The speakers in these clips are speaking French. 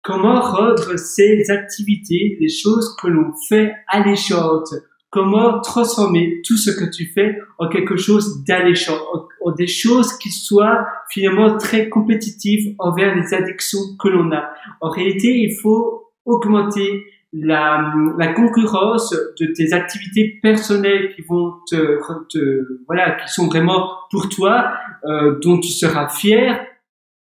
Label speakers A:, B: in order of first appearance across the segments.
A: comment rendre ces activités, les choses que l'on fait alléchantes? Comment transformer tout ce que tu fais en quelque chose d'alléchant, en des choses qui soient finalement très compétitives envers les addictions que l'on a. En réalité, il faut augmenter la concurrence de tes activités personnelles qui vont voilà, qui sont vraiment pour toi, dont tu seras fier,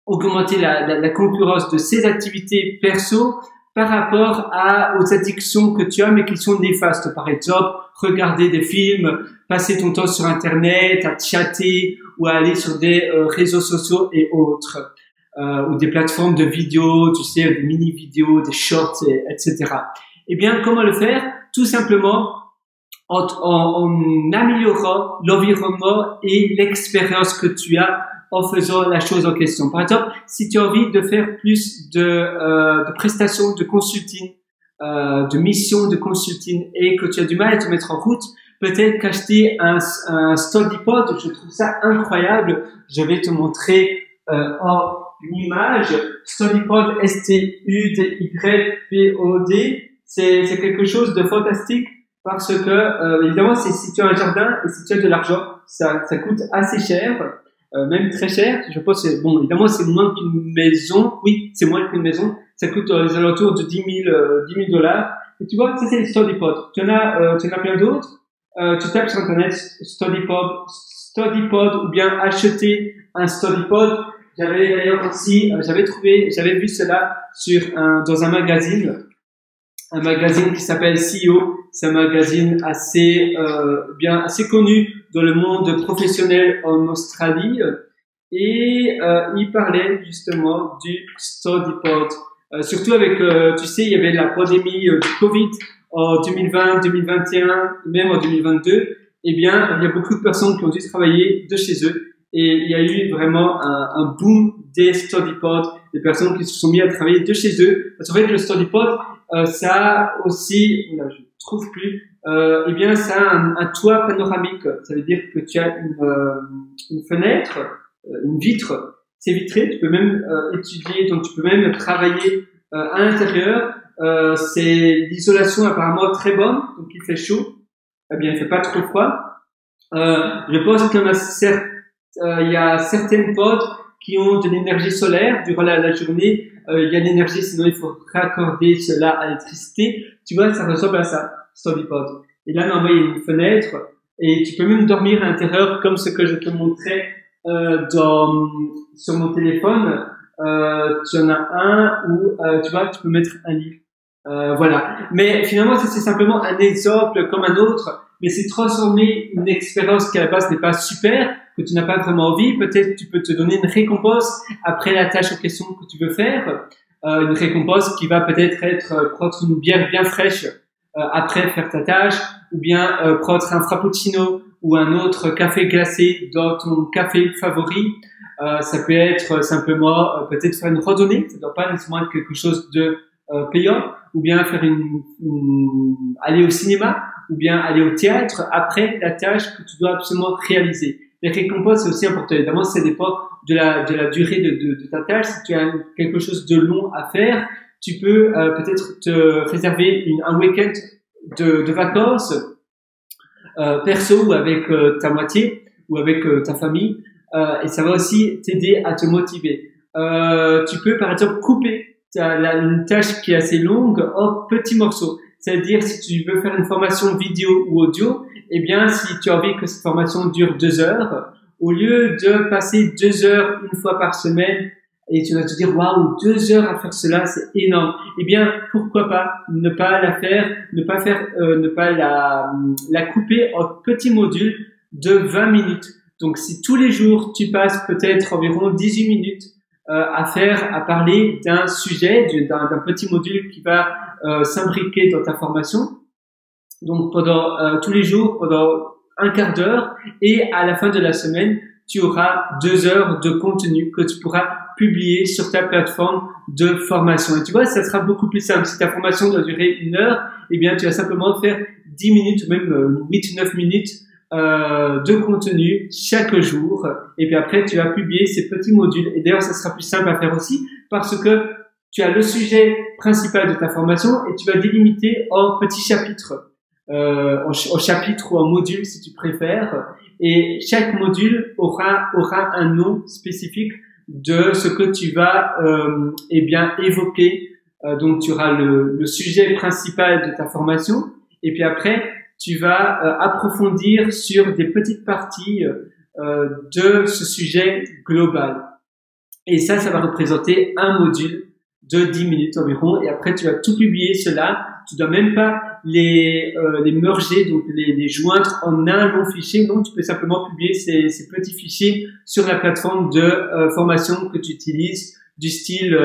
A: augmenter la concurrence de ces activités perso par rapport aux addictions que tu as mais qui sont néfastes. Par exemple, regarder des films, passer ton temps sur Internet, à chatter ou à aller sur des réseaux sociaux et autres. Ou des plateformes de vidéos, tu sais, des mini-vidéos, des shorts, etc. Eh bien, comment le faire? Tout simplement en améliorant l'environnement et l'expérience que tu as en faisant la chose en question. Par exemple, si tu as envie de faire plus de prestations de consulting, de missions de consulting et que tu as du mal à te mettre en route, peut-être qu'acheter un StudyPod, je trouve ça incroyable. Je vais te montrer en image. StudyPod, STUDYPOD, c'est quelque chose de fantastique parce que évidemment, si tu as un jardin et si tu as de l'argent, ça coûte assez cher. Même très cher, je pense. Bon, évidemment, c'est moins qu'une maison. Oui, c'est moins qu'une maison. Ça coûte les alentours de 10 000 $. Et tu vois, ça c'est les StudyPod. Tu en as plein d'autres. Tu tapes sur Internet StudyPod ou bien acheter un StudyPod. J'avais d'ailleurs aussi, j'avais vu cela dans un magazine qui s'appelle CEO. C'est un magazine assez connu dans le monde professionnel en Australie et il parlait justement du StudyPod. Surtout avec, tu sais, il y avait la pandémie du Covid en 2020, 2021, même en 2022. Eh bien, il y a beaucoup de personnes qui ont dû travailler de chez eux et il y a eu vraiment un boom des StudyPod, des personnes qui se sont mis à travailler de chez eux. Parce qu'en fait, le StudyPod, ça a aussi, là, je trouve plus, eh bien, ça a un toit panoramique. Ça veut dire que tu as une fenêtre, une vitre, c'est vitré, tu peux même étudier, donc tu peux même travailler à l'intérieur. C'est l'isolation apparemment très bonne, donc il fait chaud, eh bien, il fait pas trop froid. Je pense qu'il y en a il y a certaines pods qui ont de l'énergie solaire durant la journée. Il y a l'énergie, sinon il faut raccorder cela à l'électricité. Tu vois, ça ressemble à ça, StudyPod. Et là, normalement, il y a une fenêtre et tu peux même dormir à l'intérieur comme ce que je te montrais sur mon téléphone. Tu en as un où tu vois, tu peux mettre un lit. Voilà. Mais finalement, c'est simplement un exemple comme un autre, mais c'est transformer une expérience qui à la base n'est pas super, que tu n'as pas vraiment envie. Peut-être tu peux te donner une récompense après la tâche en question que tu veux faire. Une récompense qui va peut-être être prendre une bière bien fraîche après faire ta tâche, ou bien prendre un frappuccino ou un autre café glacé dans ton café favori. Ça peut être simplement peut-être faire une randonnée, ça ne doit pas nécessairement être quelque chose de payant, ou bien faire aller au cinéma, ou bien aller au théâtre après la tâche que tu dois absolument réaliser. Les récompenses, c'est aussi important. Évidemment, ça dépend de la durée de ta tâche. Si tu as quelque chose de long à faire, tu peux peut-être te réserver un week-end de vacances perso ou avec ta moitié ou avec ta famille, et ça va aussi t'aider à te motiver. Tu peux par exemple couper une tâche qui est assez longue en petits morceaux. C'est-à-dire, si tu veux faire une formation vidéo ou audio, eh bien, si tu as envie que cette formation dure 2 heures, au lieu de passer 2 heures une fois par semaine, et tu vas te dire, waouh, 2 heures à faire cela, c'est énorme. Eh bien, pourquoi pas ne pas la faire, ne pas la couper en petits modules de 20 minutes. Donc, si tous les jours, tu passes peut-être environ 18 minutes à parler d'un sujet, d'un petit module qui va s'imbriquer dans ta formation. Donc pendant tous les jours, pendant un quart d'heure, et à la fin de la semaine, tu auras 2 heures de contenu que tu pourras publier sur ta plateforme de formation. Et tu vois, ça sera beaucoup plus simple. Si ta formation doit durer 1 heure, eh bien tu vas simplement faire 10 minutes ou même 8 ou 9 minutes de contenu chaque jour, et puis après tu vas publier ces petits modules. Et d'ailleurs ça sera plus simple à faire aussi parce que tu as le sujet principal de ta formation et tu vas délimiter en petits chapitres, en chapitres ou en modules si tu préfères. Et chaque module aura un nom spécifique de ce que tu vas eh bien évoquer. Donc tu auras le sujet principal de ta formation et puis après tu vas approfondir sur des petites parties de ce sujet global. Et ça va représenter un module de 10 minutes environ. Et après, tu vas tout publier cela. Tu dois même pas les merger, donc les joindre en un long fichier. Non, tu peux simplement publier ces petits fichiers sur la plateforme de formation que tu utilises, du style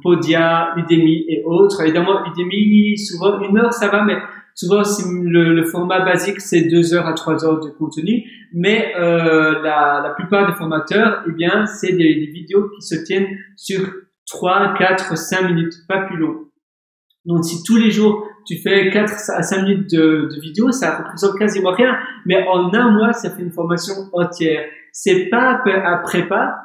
A: Podia, Udemy et autres. Évidemment, Udemy, souvent 1 heure, ça va, mais souvent le format basique, c'est 2 heures à 3 heures de contenu. Mais la plupart des formateurs, eh bien, c'est des vidéos qui se tiennent sur 3, 4, 5 minutes, pas plus long. Donc, si tous les jours, tu fais 4 à 5 minutes de vidéo, ça représente quasiment rien. Mais en un mois, ça fait une formation entière. C'est pas après pas,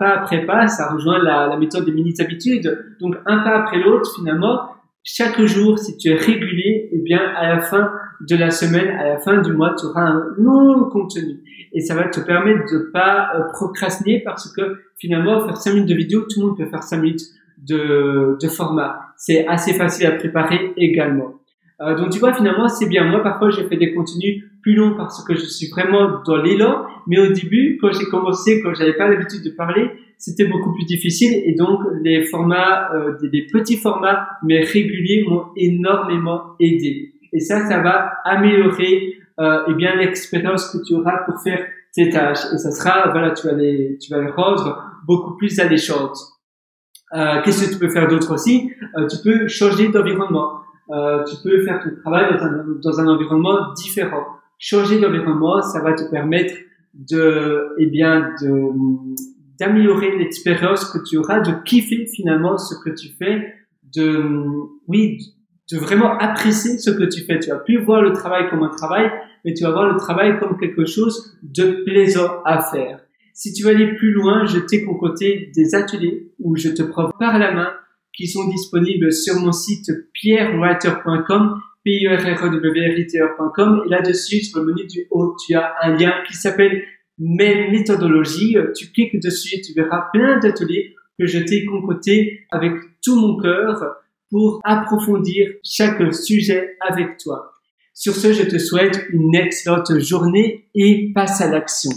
A: ça rejoint la méthode des mini-habitudes. Donc, un pas après l'autre, finalement, chaque jour, si tu es régulier, eh bien, à la fin de la semaine, à la fin du mois, tu auras un long contenu. Et ça va te permettre de pas procrastiner parce que finalement, faire 5 minutes de vidéo, tout le monde peut faire 5 minutes de format. C'est assez facile à préparer également. Donc tu vois, finalement, c'est bien. Moi, parfois, j'ai fait des contenus plus longs parce que je suis vraiment dans l'élan. Mais au début, quand j'ai commencé, quand j'avais pas l'habitude de parler, c'était beaucoup plus difficile. Et donc, les formats, des petits formats, mais réguliers, m'ont énormément aidé. Et ça va améliorer, eh bien, l'expérience que tu auras pour faire tes tâches. Et ça sera, voilà, tu vas les rendre beaucoup plus alléchantes. Qu'est-ce que tu peux faire d'autre aussi? Tu peux changer d'environnement. Tu peux faire ton travail dans un environnement différent. Changer d'environnement, ça va te permettre d'améliorer l'expérience que tu auras, de kiffer finalement ce que tu fais, de vraiment apprécier ce que tu fais. Tu vas plus voir le travail comme un travail, mais tu vas voir le travail comme quelque chose de plaisant à faire. Si tu veux aller plus loin, je t'ai concocté des ateliers où je te prends par la main qui sont disponibles sur mon site pierrewriter.com, pierrewriter.com, et là-dessus, sur le menu du haut, tu as un lien qui s'appelle Mes méthodologies. Tu cliques dessus et tu verras plein d'ateliers que je t'ai concoctés avec tout mon cœur pour approfondir chaque sujet avec toi. Sur ce, je te souhaite une excellente journée et passe à l'action.